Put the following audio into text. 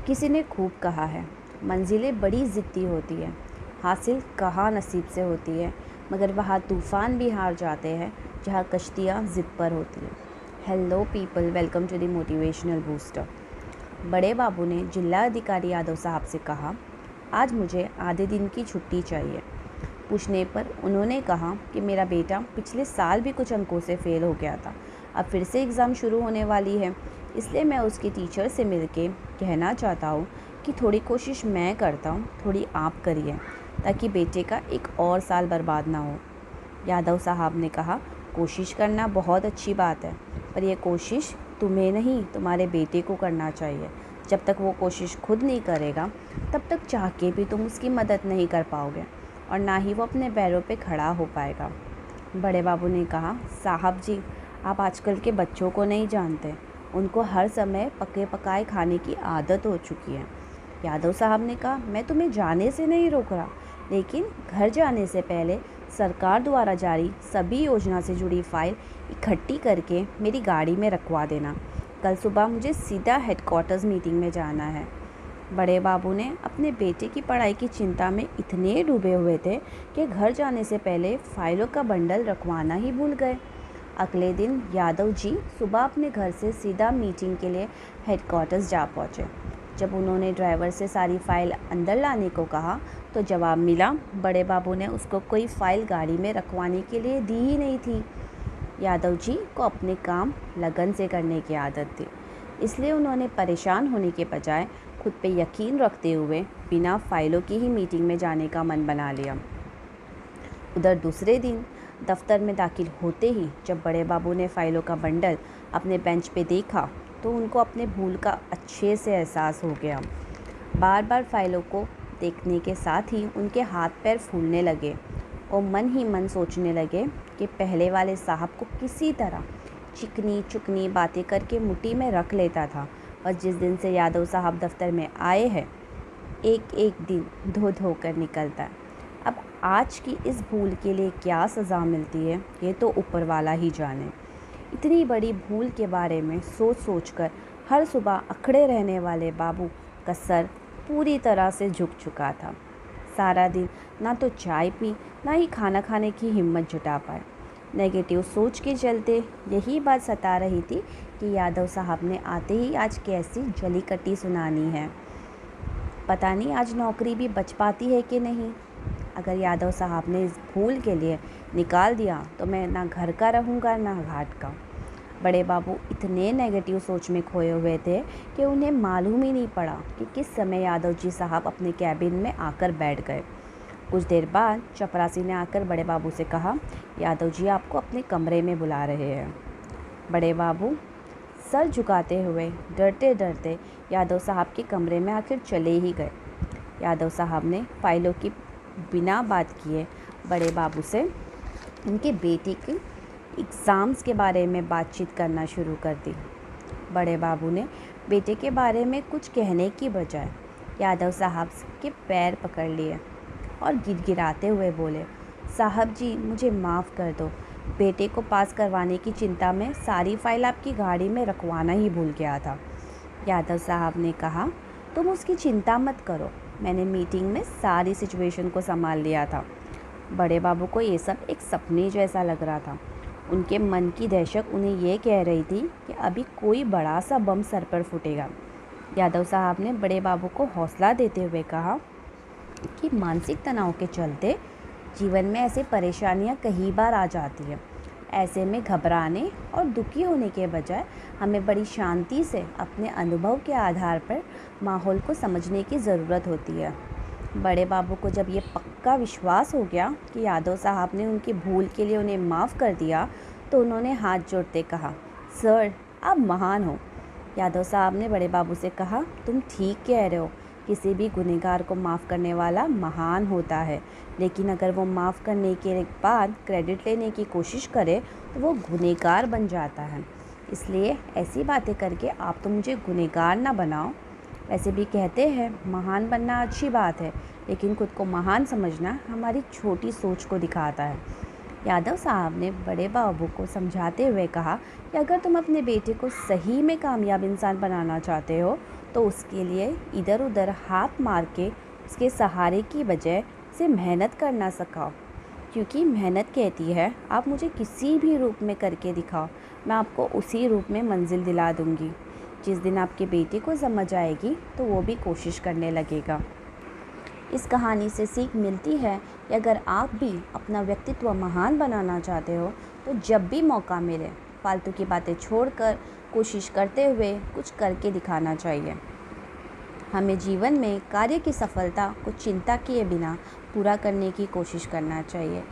किसी ने खूब कहा है, मंजिलें बड़ी ज़िद्दी होती हैं, हासिल कहाँ नसीब से होती है, मगर वहाँ तूफ़ान भी हार जाते हैं जहाँ कश्तियाँ ज़िद पर होती हैं। Hello people, welcome to the motivational booster. बड़े बाबू ने जिला अधिकारी यादव साहब से कहा, आज मुझे आधे दिन की छुट्टी चाहिए। पूछने पर उन्होंने कहा कि मेरा बेटा पिछले साल भी कुछ अंकों से फ़ेल हो गया था। अब फिर से एग्ज़ाम शुरू होने वाली है, इसलिए मैं उसकी टीचर से मिलके कहना चाहता हूँ कि थोड़ी कोशिश मैं करता हूँ, थोड़ी आप करिए, ताकि बेटे का एक और साल बर्बाद ना हो। यादव साहब ने कहा, कोशिश करना बहुत अच्छी बात है, पर यह कोशिश तुम्हें नहीं, तुम्हारे बेटे को करना चाहिए। जब तक वो कोशिश खुद नहीं करेगा, तब तक चाह के भी तुम उसकी मदद नहीं कर पाओगे और ना ही वो अपने पैरों पे खड़ा हो पाएगा। बड़े बाबू ने कहा, साहब जी, आप आजकल के बच्चों को नहीं जानते, उनको हर समय पके पकाए खाने की आदत हो चुकी है। यादव साहब ने कहा, मैं तुम्हें जाने से नहीं रोक रहा, लेकिन घर जाने से पहले सरकार द्वारा जारी सभी योजना से जुड़ी फाइल इकट्ठी करके मेरी गाड़ी में रखवा देना। कल सुबह मुझे सीधा हेडक्वार्टर्स मीटिंग में जाना है। बड़े बाबू ने अपने बेटे की पढ़ाई की चिंता में इतने डूबे हुए थे कि घर जाने से पहले फाइलों का बंडल रखवाना ही भूल गए। अगले दिन यादव जी सुबह अपने घर से सीधा मीटिंग के लिए हेडक्वार्टर्स जा पहुँचे। जब उन्होंने ड्राइवर से सारी फाइल अंदर लाने को कहा तो जवाब मिला, बड़े बाबू ने उसको कोई फाइल गाड़ी में रखवाने के लिए दी ही नहीं थी। यादव जी को अपने काम लगन से करने की आदत थी, इसलिए उन्होंने परेशान होने के बजाय खुद पे यकीन रखते हुए बिना फाइलों की ही मीटिंग में जाने का मन बना लिया। उधर दूसरे दिन दफ्तर में दाखिल होते ही जब बड़े बाबू ने फाइलों का बंडल अपने बेंच पे देखा तो उनको अपने भूल का अच्छे से एहसास हो गया। बार बार फाइलों को देखने के साथ ही उनके हाथ पैर फूलने लगे और मन ही मन सोचने लगे कि पहले वाले साहब को किसी तरह चिकनी चुकनी बातें करके मुट्ठी में रख लेता था, और जिस दिन से यादव साहब दफ्तर में आए हैं, एक एक दिन धो धो कर निकलता है। अब आज की इस भूल के लिए क्या सज़ा मिलती है, ये तो ऊपर वाला ही जाने। इतनी बड़ी भूल के बारे में सोच सोच कर हर सुबह अखड़े रहने वाले बाबू का सर पूरी तरह से झुक चुका था। सारा दिन ना तो चाय पी, ना ही खाना खाने की हिम्मत जुटा पाए। नेगेटिव सोच के चलते यही बात सता रही थी कि यादव साहब ने आते ही आज कैसी जली कटी सुनानी है। पता नहीं आज नौकरी भी बच पाती है कि नहीं। अगर यादव साहब ने इस भूल के लिए निकाल दिया तो मैं ना घर का रहूँगा ना घाट का। बड़े बाबू इतने नेगेटिव सोच में खोए हुए थे कि उन्हें मालूम ही नहीं पड़ा कि किस समय यादव जी साहब अपने कैबिन में आकर बैठ गए। कुछ देर बाद चपरासी ने आकर बड़े बाबू से कहा, यादव जी आपको अपने कमरे में बुला रहे हैं। बड़े बाबू सर झुकाते हुए डरते डरते यादव साहब के कमरे में आखिर चले ही गए। यादव साहब ने फाइलों की बिना बात किए बड़े बाबू से उनके बेटे के एग्ज़ाम्स के बारे में बातचीत करना शुरू कर दी। बड़े बाबू ने बेटे के बारे में कुछ कहने की बजाय यादव साहब के पैर पकड़ लिए और गिड़गिड़ाते हुए बोले, साहब जी मुझे माफ़ कर दो, बेटे को पास करवाने की चिंता में सारी फाइल आपकी गाड़ी में रखवाना ही भूल गया था। यादव साहब ने कहा, तुम उसकी चिंता मत करो, मैंने मीटिंग में सारी सिचुएशन को संभाल लिया था। बड़े बाबू को ये सब एक सपने जैसा लग रहा था। उनके मन की दहशत उन्हें ये कह रही थी कि अभी कोई बड़ा सा बम सर पर फूटेगा। यादव साहब ने बड़े बाबू को हौसला देते हुए कहा कि मानसिक तनाव के चलते जीवन में ऐसे परेशानियां कई बार आ जाती हैं। ऐसे में घबराने और दुखी होने के बजाय हमें बड़ी शांति से अपने अनुभव के आधार पर माहौल को समझने की ज़रूरत होती है। बड़े बाबू को जब ये पक्का विश्वास हो गया कि यादव साहब ने उनकी भूल के लिए उन्हें माफ़ कर दिया तो उन्होंने हाथ जोड़ते कहा, सर आप महान हो। यादव साहब ने बड़े बाबू से कहा, तुम ठीक कह रहे हो, किसी भी गुनहगार को माफ़ करने वाला महान होता है, लेकिन अगर वो माफ़ करने के बाद क्रेडिट लेने की कोशिश करे तो वो गुनहगार बन जाता है। इसलिए ऐसी बातें करके आप तो मुझे गुनहगार ना बनाओ। वैसे भी कहते हैं महान बनना अच्छी बात है, लेकिन खुद को महान समझना हमारी छोटी सोच को दिखाता है। यादव साहब ने बड़े बाबू को समझाते हुए कहा कि अगर तुम अपने बेटे को सही में कामयाब इंसान बनाना चाहते हो तो उसके लिए इधर उधर हाथ मार के उसके सहारे की बजाय उसे मेहनत करना सिखाओ, क्योंकि मेहनत कहती है आप मुझे किसी भी रूप में करके दिखाओ, मैं आपको उसी रूप में मंजिल दिला दूंगी। जिस दिन आपके बेटे को समझ आएगी तो वो भी कोशिश करने लगेगा। इस कहानी से सीख मिलती है कि अगर आप भी अपना व्यक्तित्व महान बनाना चाहते हो तो जब भी मौका मिले फालतू की बातें छोड़कर कोशिश करते हुए कुछ करके दिखाना चाहिए। हमें जीवन में कार्य की सफलता को चिंता किए बिना पूरा करने की कोशिश करना चाहिए।